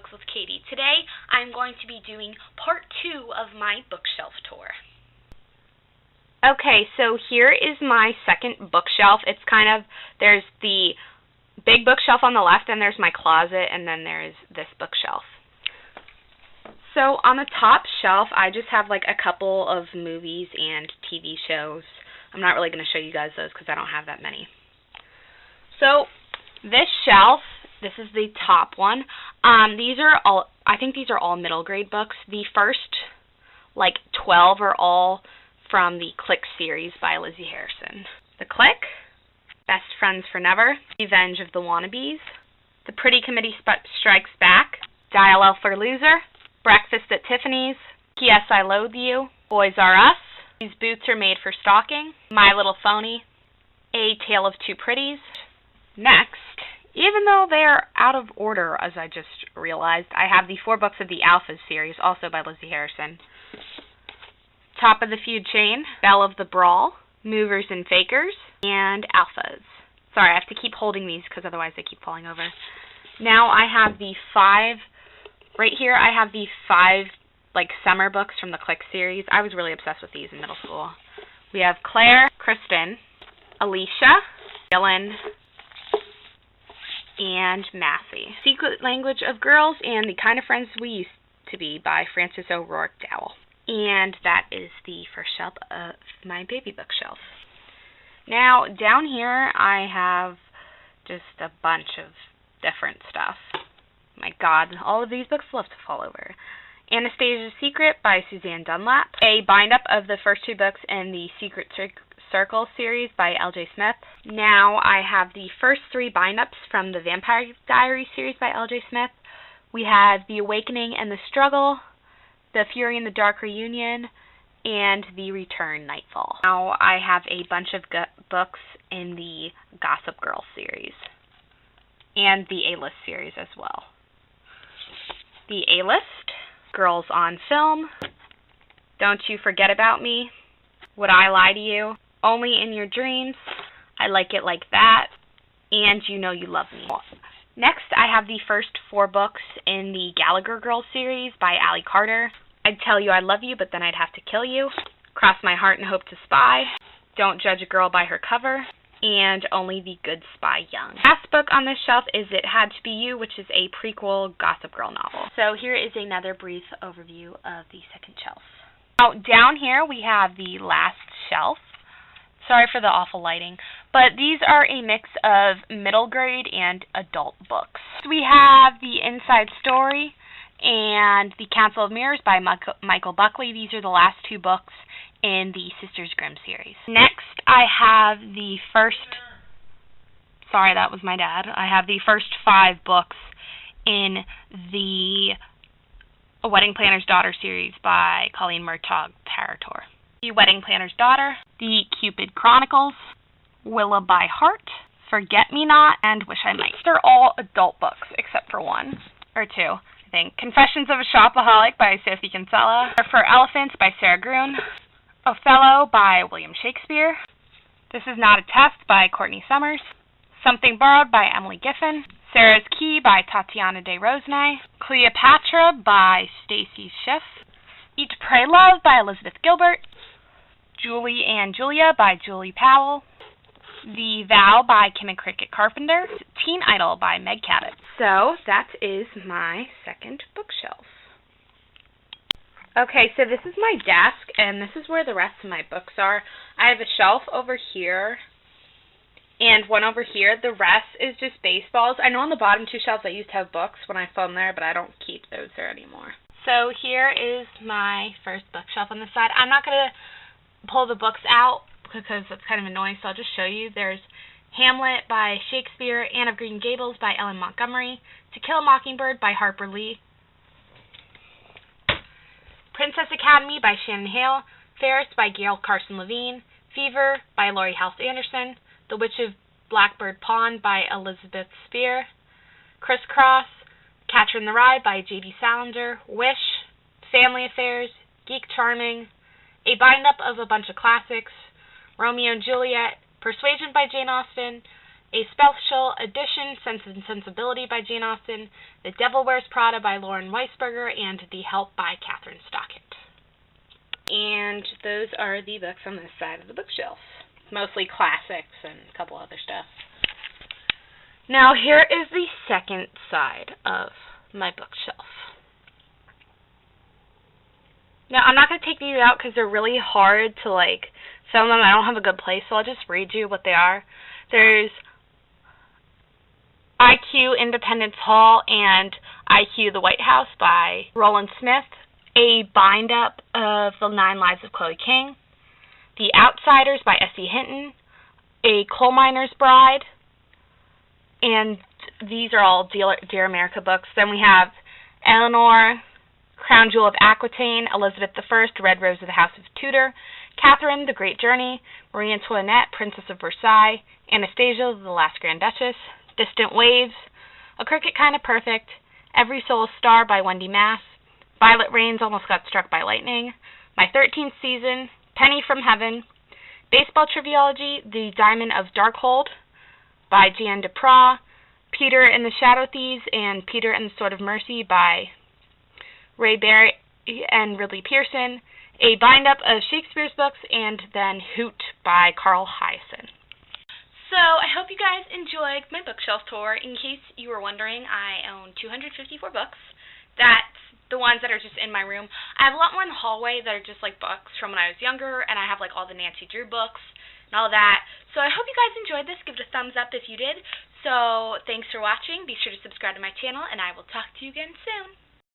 Books with Katie. Today I'm going to be doing part 2 of my bookshelf tour. Okay, so here is my second bookshelf. It's there's the big bookshelf on the left, and there's my closet, and then there's this bookshelf. So on the top shelf, I just have like a couple of movies and TV shows. I'm not really going to show you guys those because I don't have that many. So this shelf, this is the top one. I think these are all middle grade books. The first, 12 are all from the Click series by Lizzie Harrison. The Click, Best Friends for Never, Revenge of the Wannabes, The Pretty Committee Strikes Back, Dial L for Loser, Breakfast at Tiffany's, P.S. I Loathe You, Boys R Us, These Boots Are Made for Stalking, My Little Phony, A Tale of Two Pretties. Next, even though they're out of order, as I just realized, I have the 4 books of the Alphas series, also by Lizzie Harrison. Top of the Feud Chain, Belle of the Brawl, Movers and Fakers, and Alphas. Sorry, I have to keep holding these because otherwise they keep falling over. Now I have the 5, right here I have the 5 summer books from the Click series. I was really obsessed with these in middle school. We have Claire, Kristen, Alicia, Dylan, and Massey. Secret Language of Girls and The Kind of Friends We Used to Be by Frances O'Rourke Dowell. And that is the first shelf of my baby bookshelf. Now, down here I have just a bunch of different stuff. My God, all of these books love to fall over. Anastasia's Secret by Suzanne Dunlap. A bind-up of the first 2 books in the Secret Circle series by L.J. Smith. Now I have the first 3 bind-ups from the Vampire Diaries series by L.J. Smith. We have The Awakening and the Struggle, The Fury and the Dark Reunion, and The Return Nightfall. Now I have a bunch of books in the Gossip Girl series and the A-List series as well. The A-List, Girls on Film, Don't You Forget About Me, Would I Lie to You, Only in Your Dreams, I Like It Like That, and You Know You Love Me. Next, I have the first 4 books in the Gallagher Girls series by Allie Carter. I'd Tell You I Love You, but Then I'd Have to Kill You, Cross My Heart and Hope to Spy, Don't Judge a Girl by Her Cover, and Only the Good Spy Young. Last book on this shelf is It Had to Be You, which is a prequel Gossip Girl novel. So here is another brief overview of the second shelf. Now, down here we have the last shelf. Sorry for the awful lighting, but these are a mix of middle grade and adult books. We have The Inside Story and The Council of Mirrors by Michael Buckley. These are the last 2 books in the Sisters Grimm series. Next, I have the first, sorry, that was my dad. I have the first 5 books in the A Wedding Planner's Daughter series by Colleen Murtaugh Parator. The Wedding Planner's Daughter, The Cupid Chronicles, Willa by Heart, Forget Me Not, and Wish I Might. They're all adult books except for 1 or 2. I think. Confessions of a Shopaholic by Sophie Kinsella, For Elephants by Sarah Gruen, Othello by William Shakespeare, This Is Not a Test by Courtney Summers, Something Borrowed by Emily Giffen, Sarah's Key by Tatiana de Rosnay, Cleopatra by Stacy Schiff, Eat, Pray, Love by Elizabeth Gilbert, Julie and Julia by Julie Powell, The Vow by Kim and Cricket Carpenter, Teen Idol by Meg Cabot. So that is my second bookshelf. Okay, so this is my desk, and this is where the rest of my books are. I have a shelf over here and one over here. The rest is just baseballs. I know on the bottom 2 shelves I used to have books when I filmed there, but I don't keep those there anymore. So here is my first bookshelf on the side. I'm not going to pull the books out because it's kind of annoying, so I'll just show you. There's Hamlet by Shakespeare, Anne of Green Gables by Ellen Montgomery, To Kill a Mockingbird by Harper Lee, Princess Academy by Shannon Hale, Ferris by Gail Carson Levine, Fever by Laurie House Anderson, The Witch of Blackbird Pond by Elizabeth Spear, Crisscross, Catcher in the Rye by J.D. Salinger, Wish, Family Affairs, Geek Charming, A Bind-Up of a Bunch of Classics, Romeo and Juliet, Persuasion by Jane Austen, A Special Edition, Sense and Sensibility by Jane Austen, The Devil Wears Prada by Lauren Weisberger, and The Help by Catherine Stockett. And those are the books on this side of the bookshelf. Mostly classics and a couple other stuff. Now here is the second side of my bookshelf. Now I'm not going to take these out because they're really hard to some of them I don't have a good place, so I'll just read you what they are. There's IQ Independence Hall and IQ The White House by Roland Smith, a bind-up of The 9 Lives of Chloe King, The Outsiders by S.E. Hinton, A Coal Miner's Bride, and these are all Dear America books. Then we have Eleanor, Crown Jewel of Aquitaine, Elizabeth I, Red Rose of the House of Tudor, Catherine, The Great Journey, Marie Antoinette, Princess of Versailles, Anastasia, The Last Grand Duchess, Distant Waves, A Cricket Kind of Perfect, Every Soul a Star by Wendy Mass, Violet Rains Almost Got Struck by Lightning, My 13th Season, Penny from Heaven, Baseball Triviology, The Diamond of Darkhold by Jeanne Duprat, Peter and the Shadow Thieves, and Peter and the Sword of Mercy by Ray Barrett and Ridley Pearson, a bind-up of Shakespeare's books, and then Hoot by Carl Hyacin. So, I hope you guys enjoyed my bookshelf tour. In case you were wondering, I own 254 books. That's the ones that are just in my room. I have a lot more in the hallway that are just books from when I was younger, and I have all the Nancy Drew books and all that. So I hope you guys enjoyed this. Give it a thumbs up if you did. So thanks for watching. Be sure to subscribe to my channel, and I will talk to you again soon.